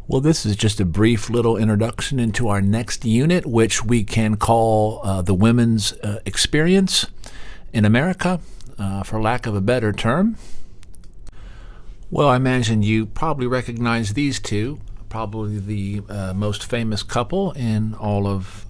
Well, this is just a brief little introduction into our next unit, which we can call the women's experience in America, for lack of a better term. Well, I imagine you probably recognize these two, probably the most famous couple in all of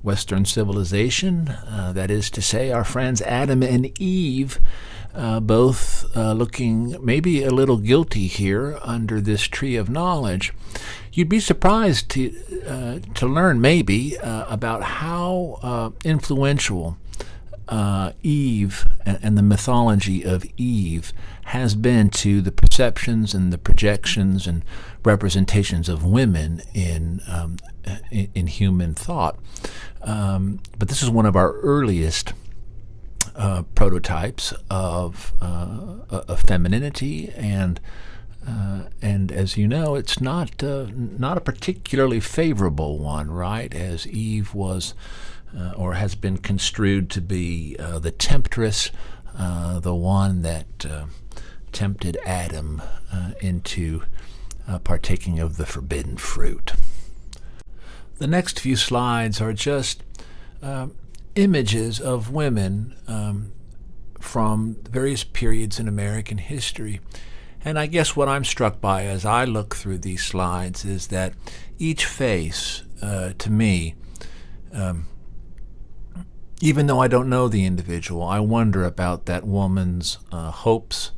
Western civilization. That is to say, our friends Adam and Eve, both looking maybe a little guilty here under this tree of knowledge. You'd be surprised to learn maybe about how influential Eve and the mythology of Eve has been to the perceptions and the projections and representations of women in human thought. But this is one of our earliest prototypes of femininity, and as you know, it's not a particularly favorable one, right? As Eve was or has been construed to be the temptress, the one that tempted Adam into partaking of the forbidden fruit. The next few slides are just images of women from various periods in American history. And I guess what I'm struck by as I look through these slides is that each face, to me, even though I don't know the individual, I wonder about that woman's hopes,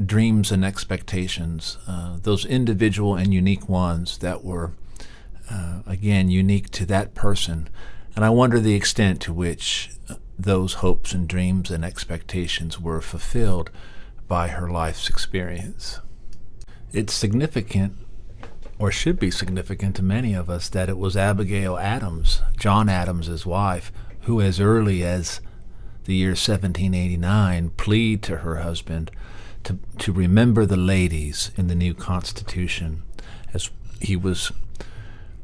dreams, and expectations, those individual and unique ones that were, again, unique to that person. And I wonder the extent to which those hopes and dreams and expectations were fulfilled by her life's experience. It's significant, or should be significant to many of us, that it was Abigail Adams, John Adams' wife, who as early as the year 1789 pleaded to her husband to remember the ladies in the new Constitution as he was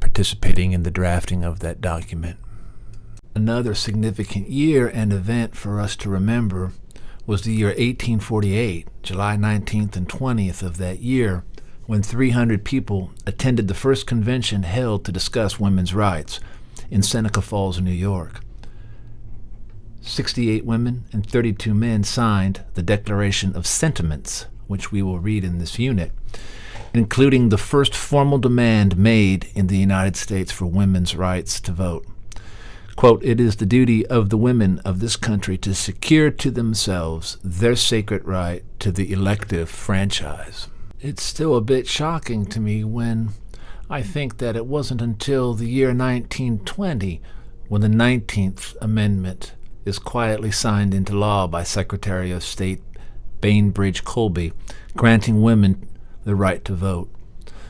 participating in the drafting of that document. Another significant year and event for us to remember was the year 1848, July 19th and 20th of that year, when 300 people attended the first convention held to discuss women's rights in Seneca Falls, New York. 68 women and 32 men signed the Declaration of Sentiments, which we will read in this unit, including the first formal demand made in the United States for women's rights to vote. Quote, "It is the duty of the women of this country to secure to themselves their sacred right to the elective franchise." It's still a bit shocking to me when I think that it wasn't until the year 1920 when the 19th Amendment is quietly signed into law by Secretary of State Bainbridge Colby, granting women the right to vote.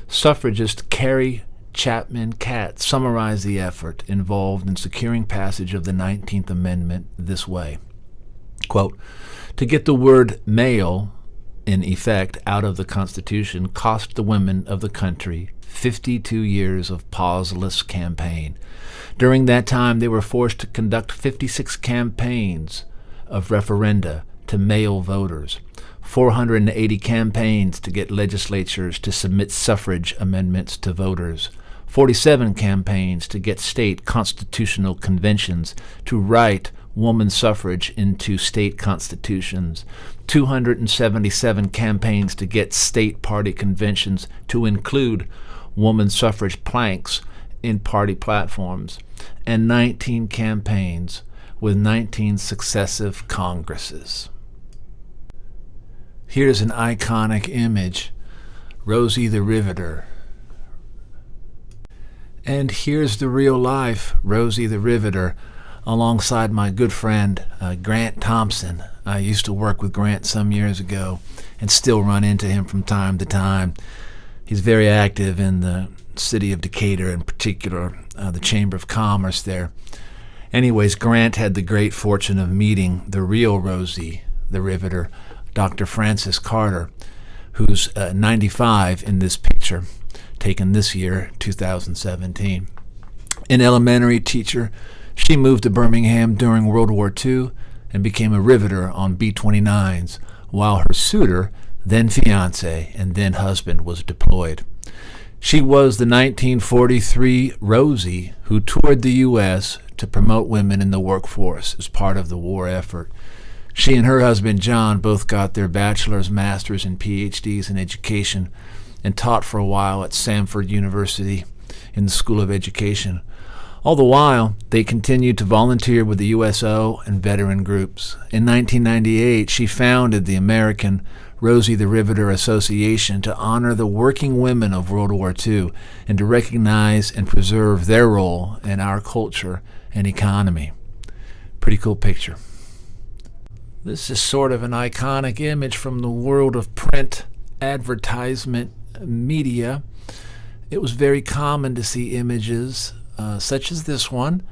Suffragist Carrie Chapman Catt summarized the effort involved in securing passage of the 19th Amendment this way, quote, "To get the word male in effect out of the Constitution cost the women of the country 52 years of pauseless campaign. During that time, they were forced to conduct 56 campaigns of referenda to male voters, 480 campaigns to get legislatures to submit suffrage amendments to voters, 47 campaigns to get state constitutional conventions to write woman suffrage into state constitutions, 277 campaigns to get state party conventions to include woman suffrage planks in party platforms, and 19 campaigns with 19 successive Congresses." Here's an iconic image, Rosie the Riveter. And here's the real life Rosie the Riveter alongside my good friend Grant Thompson. I used to work with Grant some years ago and still run into him from time to time. He's very active in the city of Decatur, in particular the Chamber of Commerce there. Anyways, Grant had the great fortune of meeting the real Rosie the Riveter, Dr. Frances Carter, who's 95 in this picture, taken this year, 2017. An elementary teacher, she moved to Birmingham during World War II and became a riveter on B-29s, while her suitor, then fiancé and then husband, was deployed. She was the 1943 Rosie who toured the U.S. to promote women in the workforce as part of the war effort. She and her husband John both got their bachelor's, master's, and PhDs in education and taught for a while at Samford University in the School of Education. All the while, they continued to volunteer with the USO and veteran groups. In 1998, she founded the American Rosie the Riveter Association to honor the working women of World War II and to recognize and preserve their role in our culture and economy. Pretty cool picture. This is sort of an iconic image from the world of print advertisement media. It was very common to see images such as this one,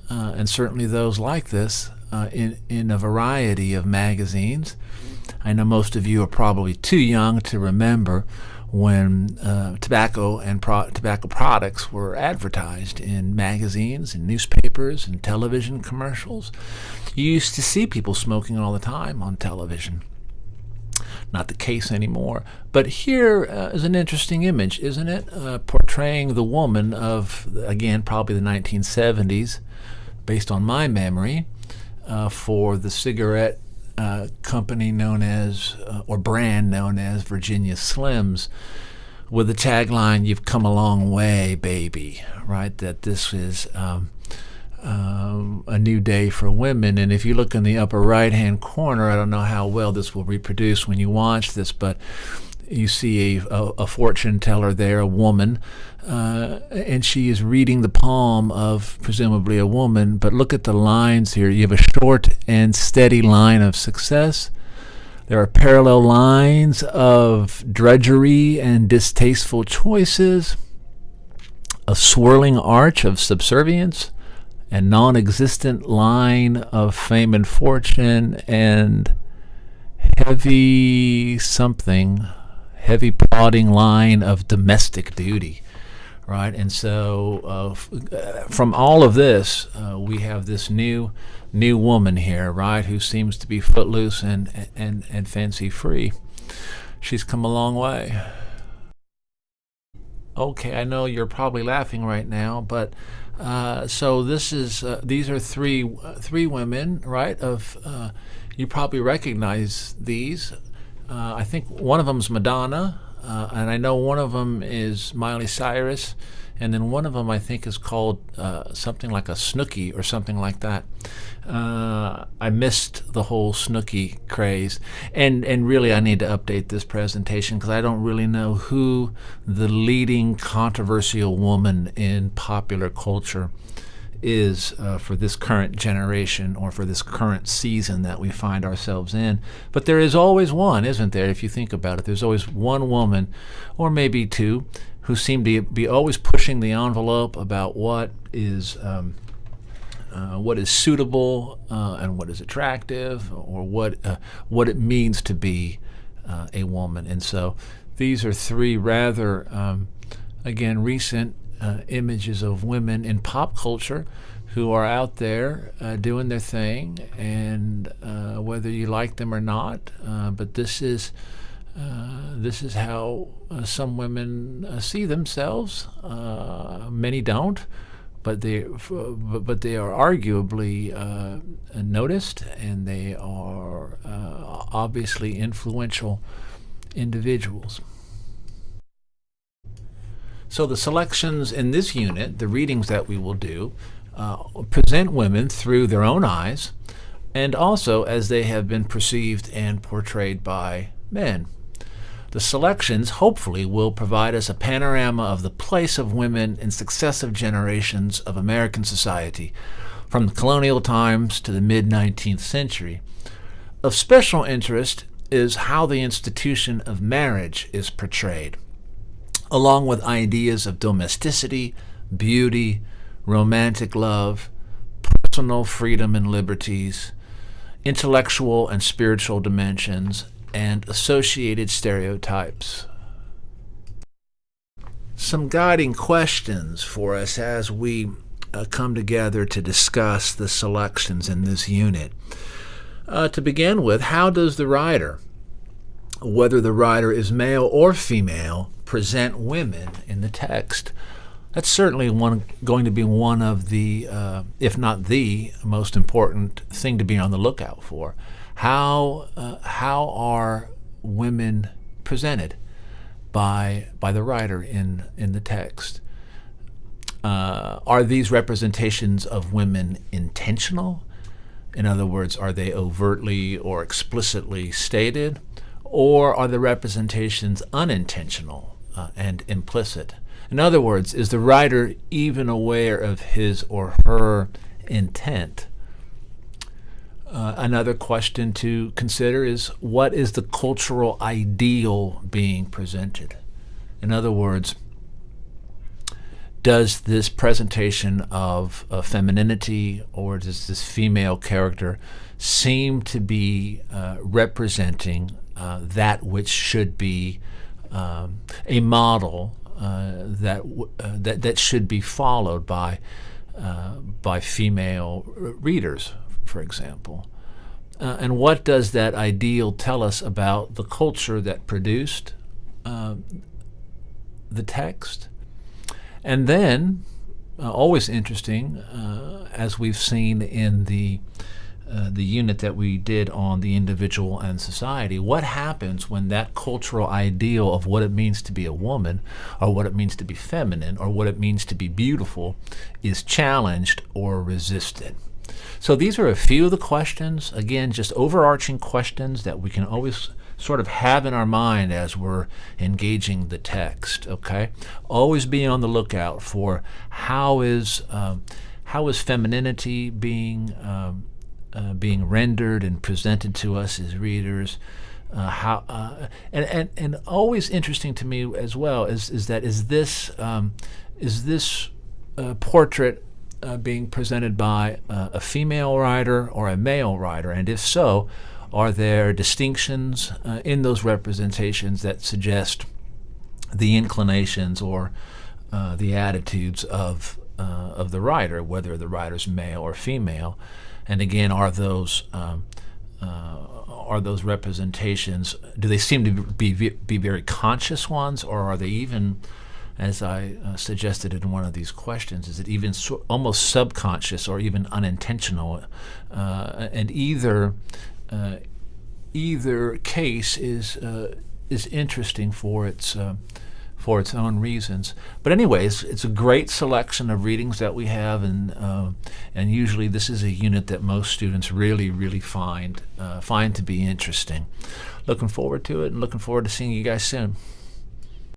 and certainly those like this, in a variety of magazines. I know most of you are probably too young to remember when tobacco products were advertised in magazines and newspapers and television commercials. You used to see people smoking all the time on television. Not the case anymore. But here is an interesting image, isn't it? Portraying the woman of, again, probably the 1970s, based on my memory, for the cigarette company known as, or brand known as Virginia Slims, with the tagline, "You've come a long way, baby," right? That this is a new day for women. And if you look in the upper right-hand corner, I don't know how well this will reproduce when you watch this, but you see a fortune teller there, a woman, and she is reading the palm of presumably a woman. But look at the lines here. You have a short and steady line of success. There are parallel lines of drudgery and distasteful choices, a swirling arch of subservience, a non-existent line of fame and fortune, and heavy plodding line of domestic duty, right? And so from all of this, we have this new woman here, right, who seems to be footloose and fancy-free. She's come a long way. Okay, I know you're probably laughing right now, but so these are three women, right? You probably recognize these. I think one of them's Madonna, and I know one of them is Miley Cyrus, and then one of them I think is called something like a Snooki or something like that. I missed the whole Snooki craze, and really I need to update this presentation because I don't really know who the leading controversial woman in popular culture is for this current generation or for this current season that we find ourselves in. But there is always one, isn't there? If you think about it, there's always one woman, or maybe two, who seem to be always pushing the envelope about what is suitable and what is attractive, or what it means to be a woman. And so these are three rather, again, recent images of women in pop culture who are out there doing their thing, and whether you like them or not, but this is how some women see themselves. Many don't, but they are arguably noticed, and they are obviously influential individuals. So the selections in this unit, the readings that we will do, present women through their own eyes, and also as they have been perceived and portrayed by men. The selections, hopefully, will provide us a panorama of the place of women in successive generations of American society, from the colonial times to the mid-19th century. Of special interest is how the institution of marriage is portrayed, along with ideas of domesticity, beauty, romantic love, personal freedom and liberties, intellectual and spiritual dimensions, and associated stereotypes. Some guiding questions for us as we come together to discuss the selections in this unit. To begin with, how does the writer whether the writer is male or female, present women in the text. That's certainly going to be one of the, if not the most important thing to be on the lookout for. How are women presented by the writer in the text? Are these representations of women intentional? In other words, are they overtly or explicitly stated? Or are the representations unintentional and implicit? In other words, is the writer even aware of his or her intent? Another question to consider is, what is the cultural ideal being presented? In other words, does this presentation of femininity, or does this female character seem to be representing that which should be a model that should be followed by female readers, for example? And what does that ideal tell us about the culture that produced the text? And then, always interesting, as we've seen in the unit that we did on the individual and society, what happens when that cultural ideal of what it means to be a woman, or what it means to be feminine, or what it means to be beautiful is challenged or resisted? So these are a few of the questions, again, just overarching questions that we can always sort of have in our mind as we're engaging the text, okay? Always be on the lookout for how is femininity being rendered and presented to us as readers. And always interesting to me as well is this portrait being presented by a female writer or a male writer, and if so, are there distinctions in those representations that suggest the inclinations or the attitudes of the writer, whether the writer's male or female? And again, are those representations, do they seem to be very conscious ones, or are they even, as I suggested in one of these questions, is it even almost subconscious or even unintentional? And either case is interesting for its own reasons. But anyways, it's a great selection of readings that we have, and usually this is a unit that most students really find to be interesting. Looking forward to it, and looking forward to seeing you guys soon.